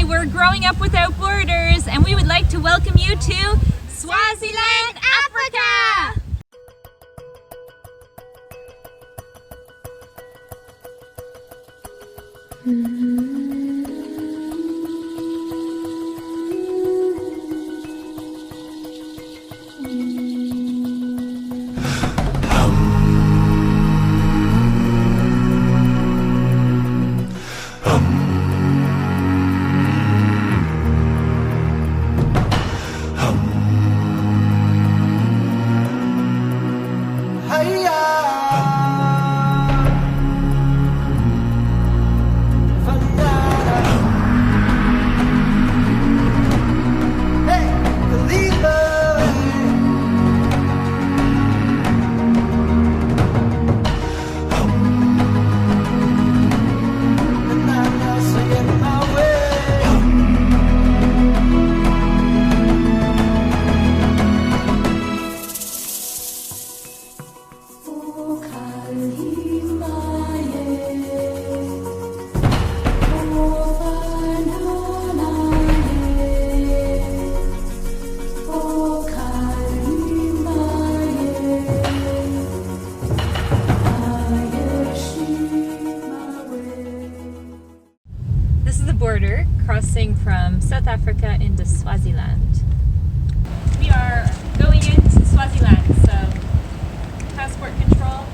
we're Growing Up Without Borders, and we would like to welcome you to Swaziland, Africa! This is the border crossing from South Africa into Swaziland. We are going into Swaziland, so passport control,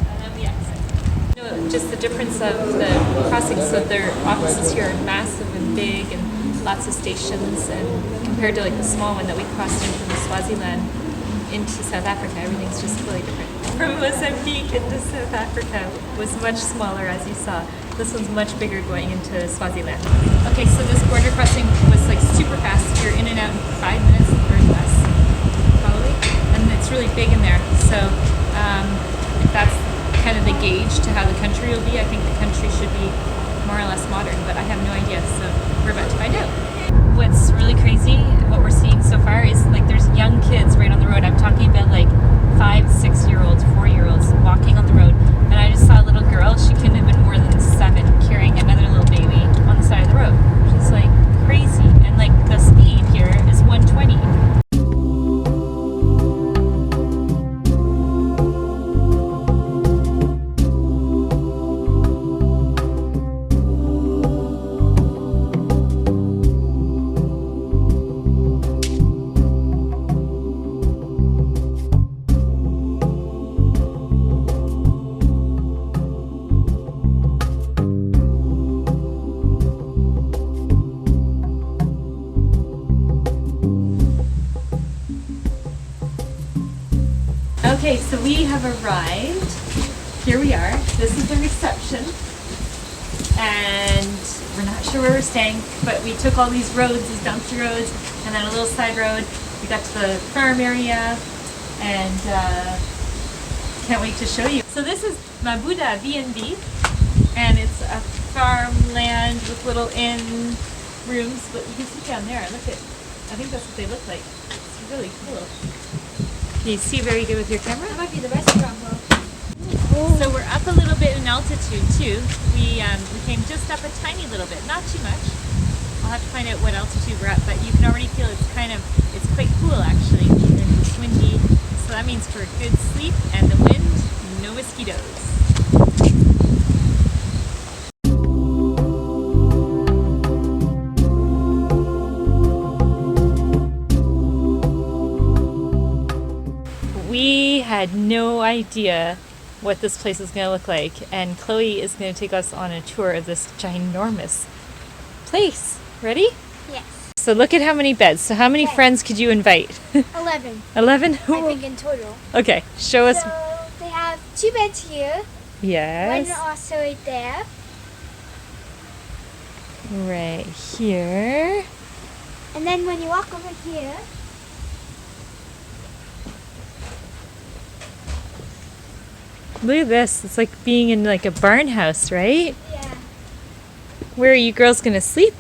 and then we exit. Just the difference of the crossings, so their offices here are massive and big and lots of stations, and compared to like the small one that we crossed in from Swaziland into South Africa, everything's just really different. From Mozambique into South Africa was much smaller, as you saw. This one's much bigger going into Swaziland. Okay, so this border crossing was like super fast. You're in and out in 5 minutes or less, probably. And it's really big in there. So if that's kind of the gauge to how the country will be, I think the country should be more or less modern, but I have no idea, so we're about to find out. What's really crazy, what we're seeing so far, is like there's young kids right on the road. I'm talking about like 5, 6-year-olds, 4-year-olds walking on the road. And I just saw a little girl, she couldn't have been more than 7, carrying another little baby on the side of the road. She's like crazy. And like the speed here is 120. Okay, so we have arrived. Here we are. This is the reception. And we're not sure where we're staying, but we took all these roads, these bouncy roads, and then a little side road. We got to the farm area, and can't wait to show you. So this is Mabuta B&B, and it's a farmland with little inn rooms, but you can see down there, look at, I think that's what they look like. It's really cool. Can you see very good with your camera? That might be the restaurant, though. So we're up a little bit in altitude too. We came just up a tiny little bit, not too much. I'll have to find out what altitude we're at, but you can already feel it's quite cool actually. And it's windy, so that means for a good sleep and the wind, no mosquitoes. We had no idea what this place is going to look like, and Chloe is going to take us on a tour of this ginormous place. Ready? Yes. So look at how many beds. So how many friends could you invite? 11. 11? I think in total. Okay, show us. So they have 2 beds here. Yes. One also right there. Right here. And then when you walk over here, look at this. It's like being in like a barn house, right? yeah, Where are you girls going to sleep?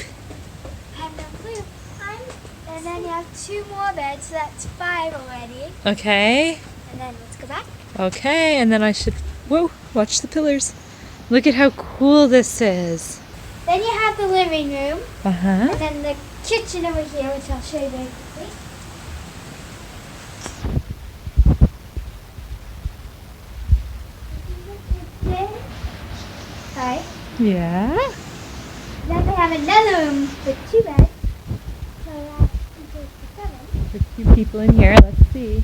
I have no clue. And then you have 2 more beds, so that's 5 already. Okay. And then let's go back. Okay, and then I should, whoa, watch the pillars. Look at how cool this is. Then you have the living room. Uh-huh. And then the kitchen over here, which I'll show you very quickly. Hi. Yeah. Then they have another room with 2 beds. So that equals 7. There's 2 people in here. Let's see.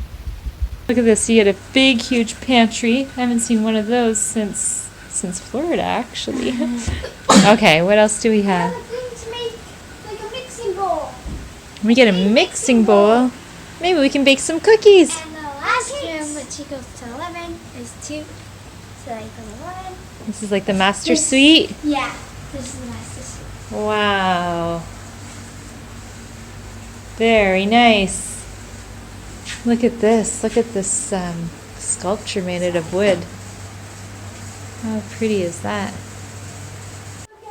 Look at this. You get a big, huge pantry. I haven't seen one of those since Florida, actually. Okay, what else do we have? Another thing to make like a mixing bowl. We get a mixing bowl. Maybe we can bake some cookies. And the last room, which equals to 11, is 2. So that equals 11. This is like the master suite. Yeah, this is the master suite. Wow. Very nice. Look at this. Look at this sculpture made out of wood. How pretty is that?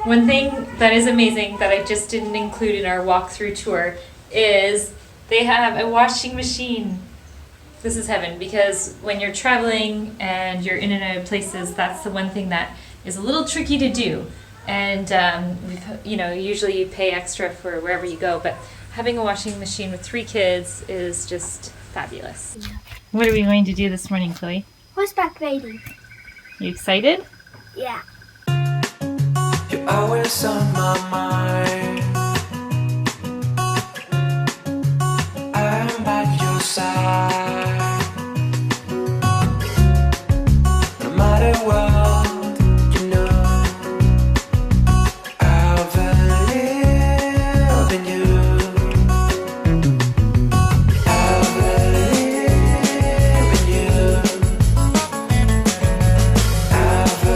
One thing that is amazing that I just didn't include in our walkthrough tour is they have a washing machine. This is heaven, because when you're traveling and you're in and out of places, that's the one thing that is a little tricky to do. And usually you pay extra for wherever you go, but having a washing machine with 3 kids is just fabulous. What are we going to do this morning, Chloe? Horseback riding. You excited? Yeah. You're always on my mind. I'm by your side. No matter what, you know, I believe in you. I believe in you. I believe in you.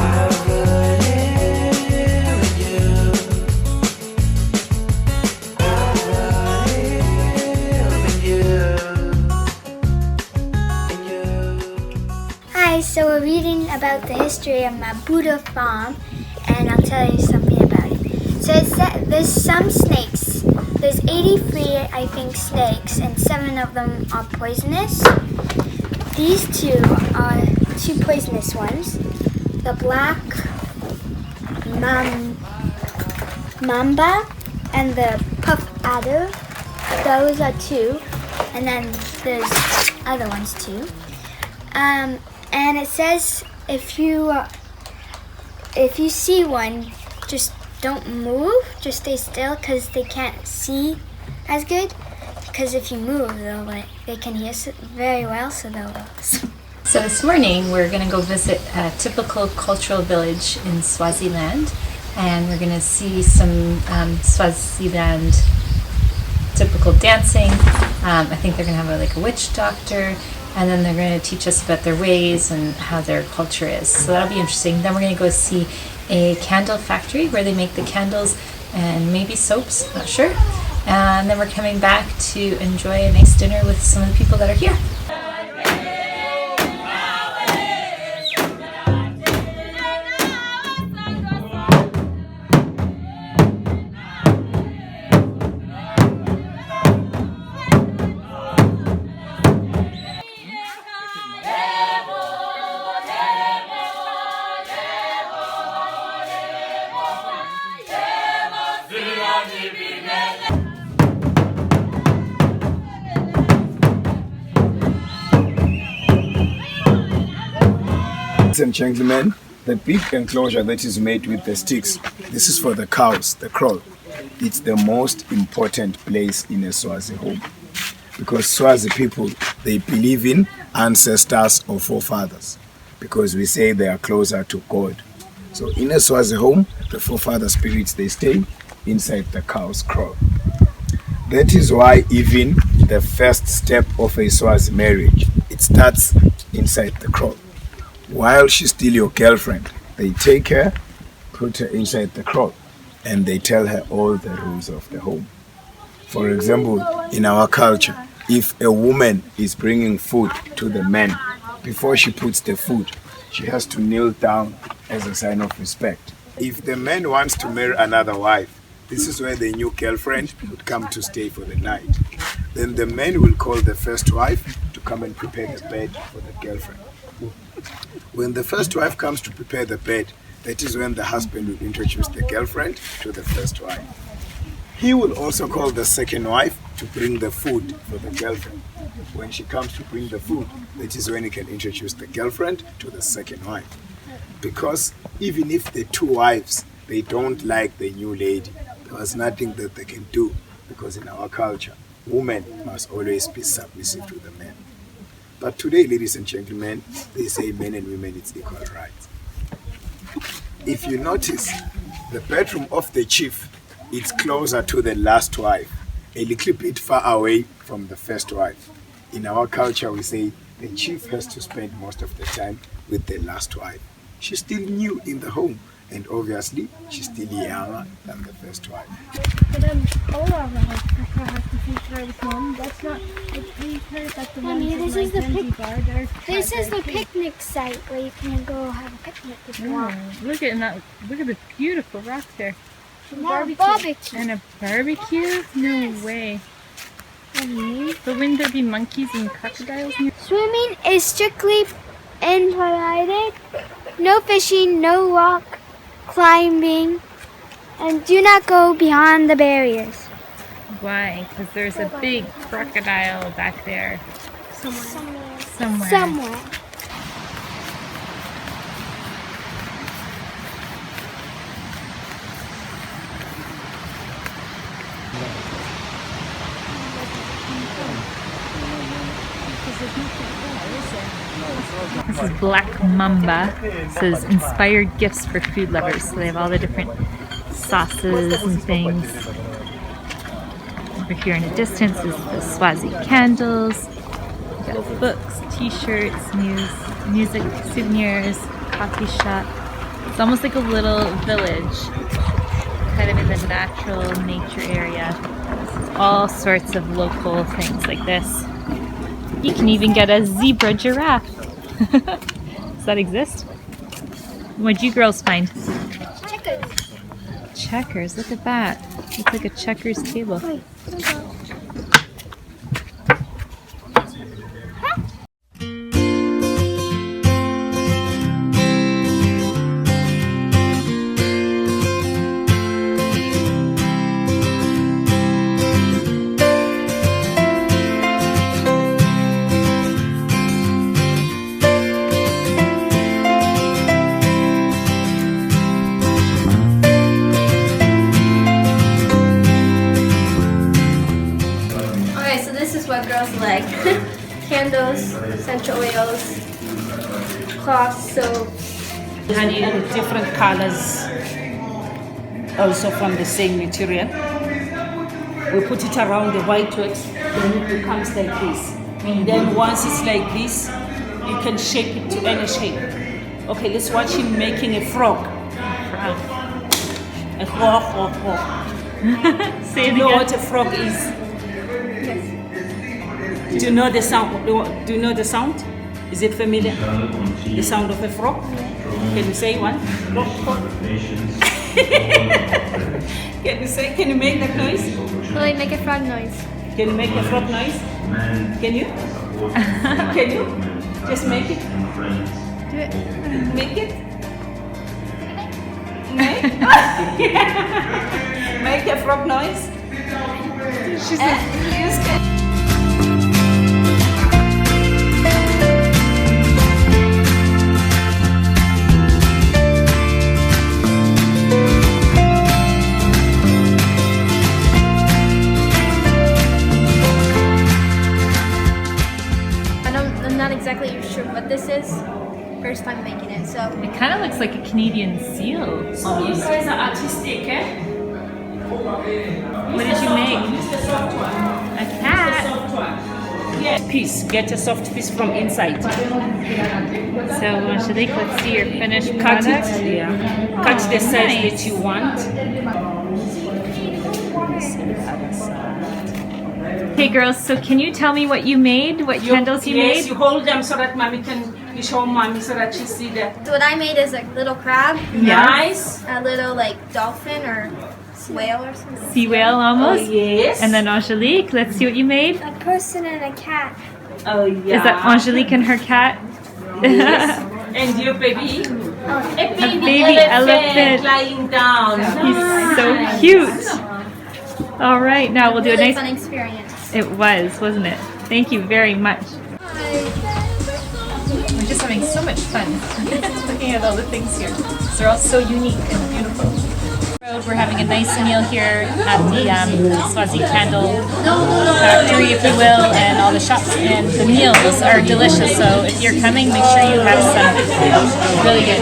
I believe in you. Hi, so we're reading about the history of Mabuta Farm, and I'll tell you something about it. So it's that there's some snakes. There's 83, I think, snakes, and 7 of them are poisonous. These 2 are 2 poisonous ones. The black mamba and the puff adder. Those are 2, and then there's other ones too. And it says if you see one, just don't move, just stay still, because they can't see as good. Because if you move, they can hear very well, so they'll. So this morning we're going to go visit a typical cultural village in Swaziland, and we're going to see some Swaziland typical dancing. I think they're going to have a witch doctor, and then they're going to teach us about their ways and how their culture is. So that'll be interesting. Then we're going to go see a candle factory where they make the candles and maybe soaps, not sure. And then we're coming back to enjoy a nice dinner with some of the people that are here. Ladies and gentlemen, the big enclosure that is made with the sticks, this is for the cows, the kraal. It's the most important place in a Swazi home, because Swazi people, they believe in ancestors or forefathers, because we say they are closer to God. So in a Swazi home, the forefather spirits, they stay inside the cow's kraal. That is why even the first step of a Swazi marriage, it starts inside the kraal. While she's still your girlfriend, they take her, put her inside the kraal, and they tell her all the rules of the home. For example, in our culture, if a woman is bringing food to the man, before she puts the food, she has to kneel down as a sign of respect. If the man wants to marry another wife, this is where the new girlfriend would come to stay for the night. Then the man will call the first wife to come and prepare the bed for the girlfriend. When the first wife comes to prepare the bed, that is when the husband will introduce the girlfriend to the first wife. He will also call the second wife to bring the food for the girlfriend. When she comes to bring the food, that is when he can introduce the girlfriend to the second wife. Because even if the two wives, they don't like the new lady, there's nothing that they can do, because in our culture, women must always be submissive to the men. But today, ladies and gentlemen, they say men and women, it's equal rights. If you notice, the bedroom of the chief, it's closer to the last wife, a little bit far away from the first wife. In our culture, we say the chief has to spend most of the time with the last wife. She's still new in the home, and obviously, she's still younger than the first wife. Mommy, this is the picnic site where you can go have a picnic if you want. Look at that! Look at the beautiful rocks here. Barbecue. And a barbecue? No way. But wouldn't there be monkeys and crocodiles near? Swimming is strictly prohibited. No fishing, no rock climbing, and do not go beyond the barriers. Why? Because there's a big crocodile back there. Somewhere. This is Black Mamba. It says inspired gifts for food lovers. So they have all the different sauces and things. Over here in the distance is the Swazi candles. We've got books, t-shirts, music, souvenirs, coffee shop. It's almost like a little village, kind of in the natural nature area. All sorts of local things like this. You can even get a zebra giraffe. Does that exist? What'd you girls find? Checkers. Checkers, look at that. Looks like a checkers table. What girls like. Candles, essential oils, cloths, soap. Honey in different colors, also from the same material. We put it around the white wax, then it becomes like this. Then once it's like this, you can shape it to any shape. Okay, let's watch him making a frog. A frog. Say it Do you know again. what a frog is? Do you know the sound? Do you know the sound? Is it familiar? The sound of a frog? Can you say one? Can you make that noise? Will I make a frog noise? Can you make a frog noise? Can you? Can you? Just make it. Do it. Make it. Make a frog noise. She said, I'm not exactly sure what this is. First time making it, so. It kind of looks like a Canadian seal. you guys are artistic, eh? What did you make? Use the soft one. A cat. Soft one. Yeah. Piece. Get a soft piece from inside. So, Angelique, let's see your finished Cut product. it. Yeah. Cut the size nice. that you want. Hey girls, so can you tell me what you made? What candles you Yes, made? you hold them so that mommy can. You show mommy so that she see that. What I made is a little crab, Nice. a little like dolphin or whale or something. Sea whale Oh almost? yes. And then Angelique, let's see what you made. A person and a cat. Oh yeah. Is that Angelique and her cat? Yes. And your baby? A baby elephant. lying down. He's so cute. All right, now we'll do a nice fun experience. It was, wasn't it? Thank you very much. We're just having so much fun looking at all the things here. They're all so unique and beautiful. We're having a nice meal here at the Swazi candle factory, if you will, and all the shops. And the meals are delicious. So if you're coming, make sure you have some. Really good.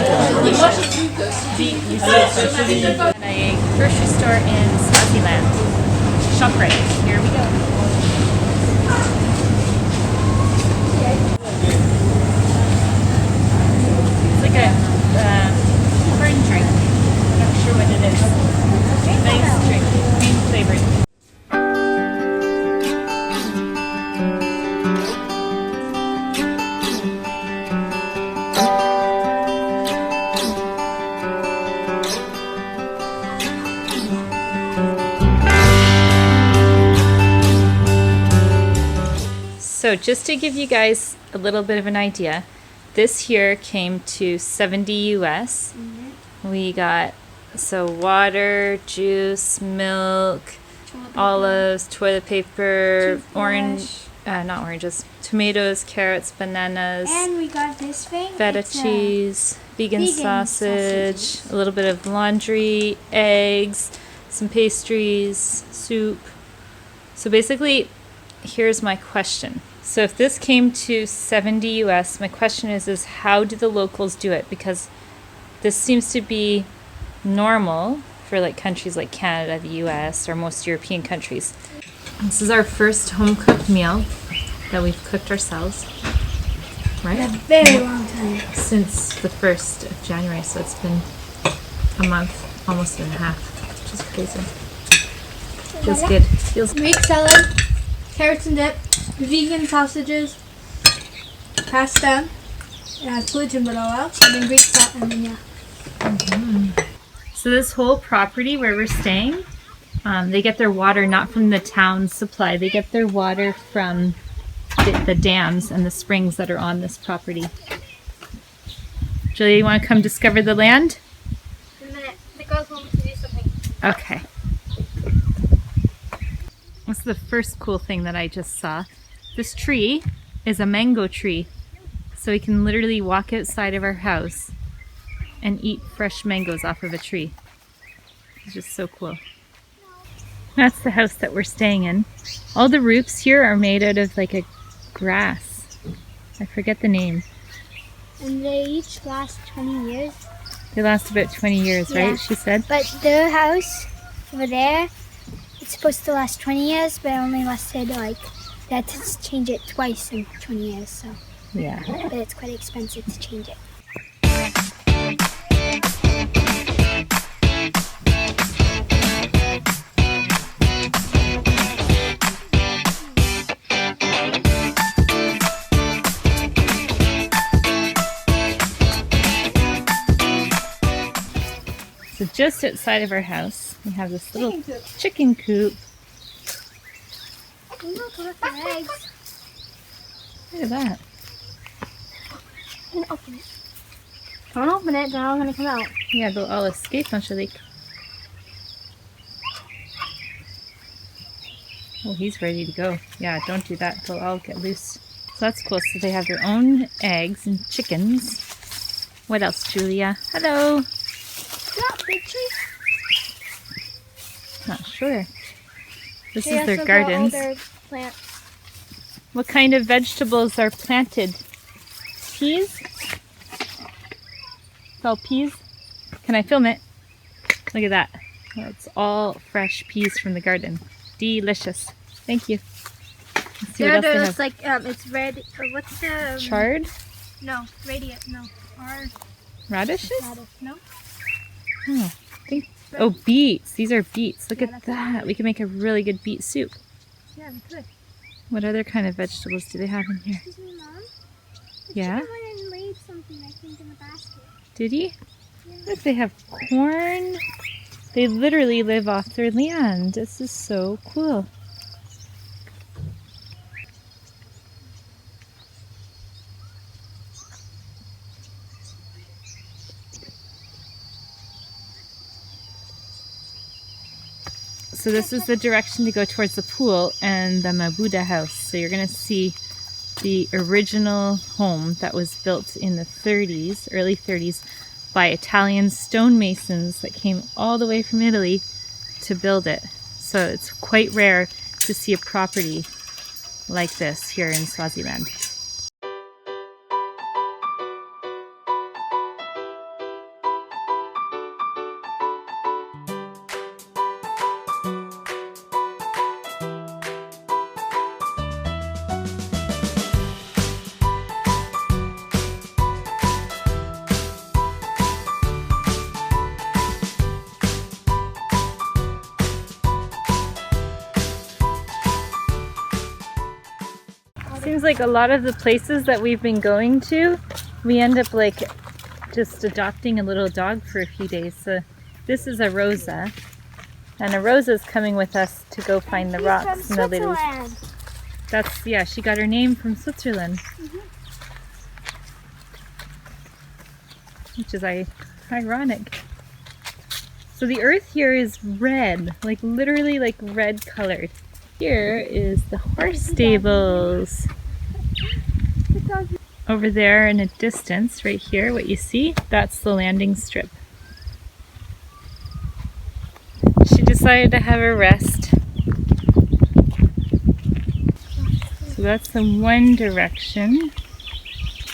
At a grocery store in Swaziland. ShopRite. Here we go. It's like a corn drink. Not sure what it is. Nice drink, green flavored. So just to give you guys a little bit of an idea, this here came to 70 US. We got water, juice, milk, olives, toilet paper, not oranges, tomatoes, carrots, bananas, And we got this thing. feta It's, cheese, vegan sausage, sausages. a little bit of laundry, eggs, some pastries, soup. So basically, here's my question. So if this came to 70 US, my question is how do the locals do it? Because this seems to be normal for like countries like Canada, the US, or most European countries. This is our first home cooked meal that we've cooked ourselves, right? a very long time. Since the 1st of January, so it's been a month, almost and a half, which is crazy. Feels good. Feels Greek salad, carrots and dip, vegan sausages, pasta, it has gluten but all else, and then Greek salad, and then yeah. So this whole property where we're staying, they get their water not from the town supply. They get their water from the dams and the springs that are on this property. Julia, you want to come discover the land? In a minute, the girls want me to do something. Okay. This is the first cool thing that I just saw. This tree is a mango tree. So we can literally walk outside of our house and eat fresh mangoes off of a tree. It's just so cool. That's the house that we're staying in. All the roofs here are made out of like a grass. I forget the name. And they each last 20 years. They last about 20 years, Yeah. right? She said. But their house over there, it's supposed to last 20 years, but it only lasted like, they had to change it twice in 20 years, so. Yeah. But it's quite expensive to change it. So just outside of our house, we have this little chicken coop. Look at the eggs. Look at that. I'm gonna open it. Don't open it, they're all gonna come out. Yeah, they'll all escape, Angelique. Oh, he's ready to go. Yeah, don't do that. They'll all get loose. So that's cool. So they have their own eggs and chickens. What else, Julia? Hello. Stop, big tree. Not sure. This They is their also grow all gardens. their plants. What kind of vegetables are planted? Peas? It's all peas? Can I film it? Look at that. That's all fresh peas from the garden. Delicious. Thank you. Let's see what else they There have. looks like it's red. What's the Chard? No, radiant. No, or Radishes? radish. No. Oh, oh, beets. These are beets. Look Yeah, at that's that. We can make a really good beet soup. Yeah, we could. What other kind of vegetables do they have in here? Excuse me, Mom. Yeah? Someone went and laid something, I think, in the basket. Did he? Look, they have corn. They literally live off their land. This is so cool. So this is the direction to go towards the pool and the Mabuta House. So you're going to see the original home that was built in the 30s, early 30s, by Italian stonemasons that came all the way from Italy to build it. So it's quite rare to see a property like this here in Swaziland. Seems like a lot of the places that we've been going to, we end up like just adopting a little dog for a few days. So this is a Rosa, and a Rosa's coming with us to go find the rocks and the lilies. That's, yeah, she got her name from Switzerland. Which is ironic. So the earth here is red, like literally like red colored. Here is the horse stables. Over there in a distance, right here, what you see, that's the landing strip. She decided to have a rest. So that's the one direction.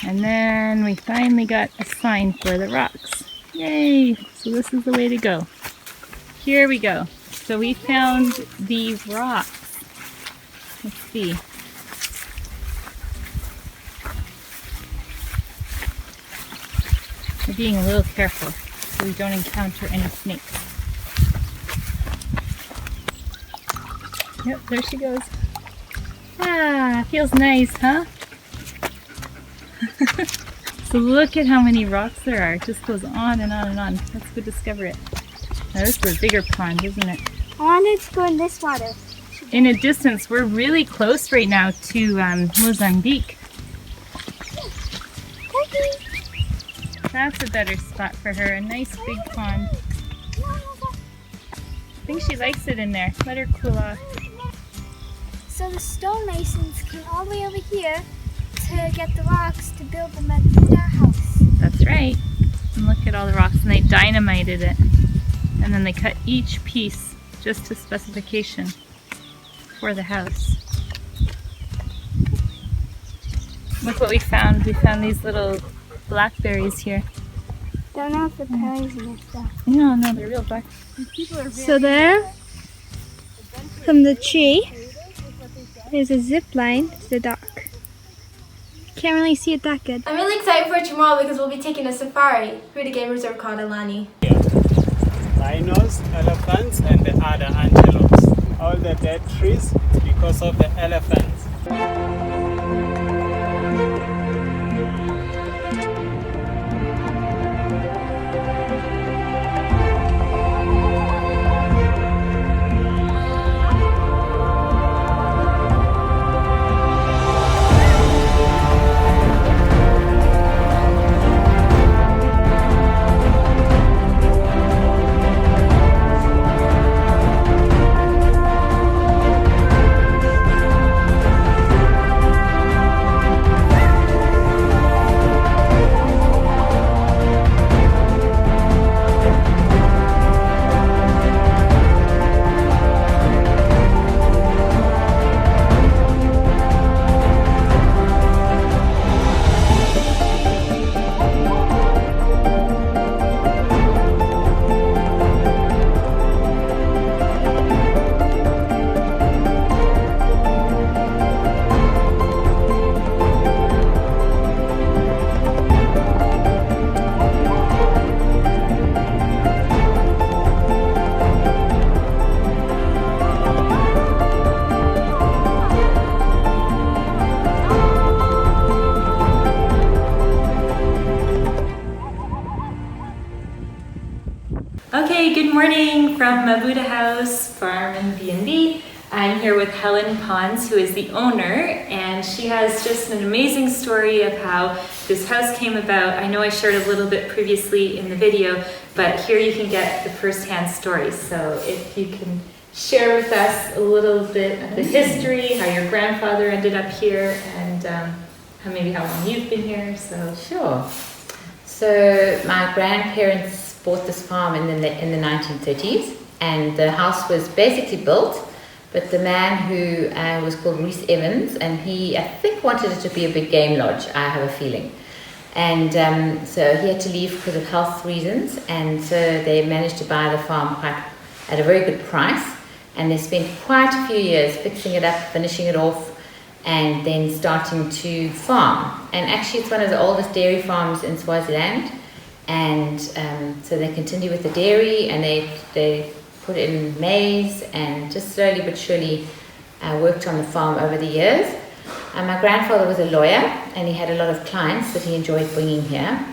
And then we finally got a sign for the rocks. Yay! So this is the way to go. Here we go. So we found the rocks. Let's see. We're being a little careful so we don't encounter any snakes. Yep, there she goes. Ah, feels nice, huh? So look at how many rocks there are. It just goes on and on and on. Let's go discover it. Now this is a bigger pond, isn't it? I wanted to go in this water. In a distance, we're really close right now to Mozambique. That's a better spot for her, a nice big pond. I think she likes it in there. Let her cool off. So the stonemasons came all the way over here to get the rocks to build the Mabuta House. That's right. And look at all the rocks, and they dynamited it. And then they cut each piece just to specification for the house. Look what we found. We found these little blackberries here. Don't know if the berries in it though. No, they're real black. So there, from the tree, there's a zip line to the dock. Can't really see it that good. I'm really excited for tomorrow because we'll be taking a safari through the game reserve called Hlane. Rhinos, elephants, and the other antelopes. All the dead trees because of the elephants. Okay, good morning from Mabuta House Farm and B&B. I'm here with Helen Pons, who is the owner, and she has just an amazing story of how this house came about. I know I shared a little bit previously in the video, but here you can get the first-hand story. So if you can share with us a little bit of the history, how your grandfather ended up here, and maybe how long you've been here. So Sure. So my grandparents bought this farm in the 1930s, and the house was basically built, but the man who was called Reese Evans, and he, I think, wanted it to be a big game lodge, I have a feeling. And so he had to leave because of health reasons, and so they managed to buy the farm at a very good price, and they spent quite a few years fixing it up, finishing it off, and then starting to farm. And actually it's one of the oldest dairy farms in Swaziland, and so they continue with the dairy, and they put in maize, and just slowly but surely worked on the farm over the years. My grandfather was a lawyer, and he had a lot of clients that he enjoyed bringing here.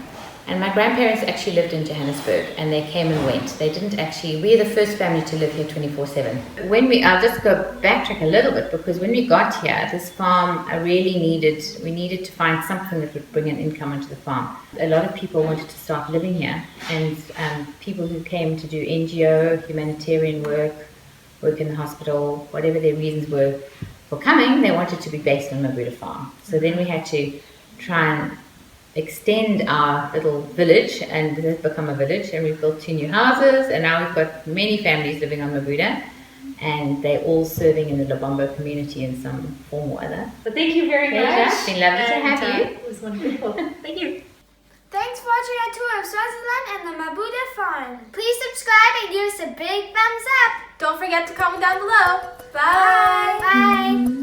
And my grandparents actually lived in Johannesburg, and they came and went. They didn't actually, we're the first family to live here 24/7. I'll just go backtrack a little bit, because when we got here, this farm, we needed to find something that would bring an income into the farm. A lot of people wanted to start living here, and people who came to do NGO, humanitarian work in the hospital, whatever their reasons were for coming, they wanted to be based on Mabuta farm. So then we had to try and extend our little village, and it has become a village, and we built 2 new houses, and now we've got many families living on Mabuta, and they're all serving in the Lobombo community in some form or other. but thank you very much. It's been lovely to have you. It was wonderful. Thank you. Thanks for watching our tour of Swaziland and the Mabuta farm. Please subscribe and give us a big thumbs up. Don't forget to comment down below. Bye. Bye.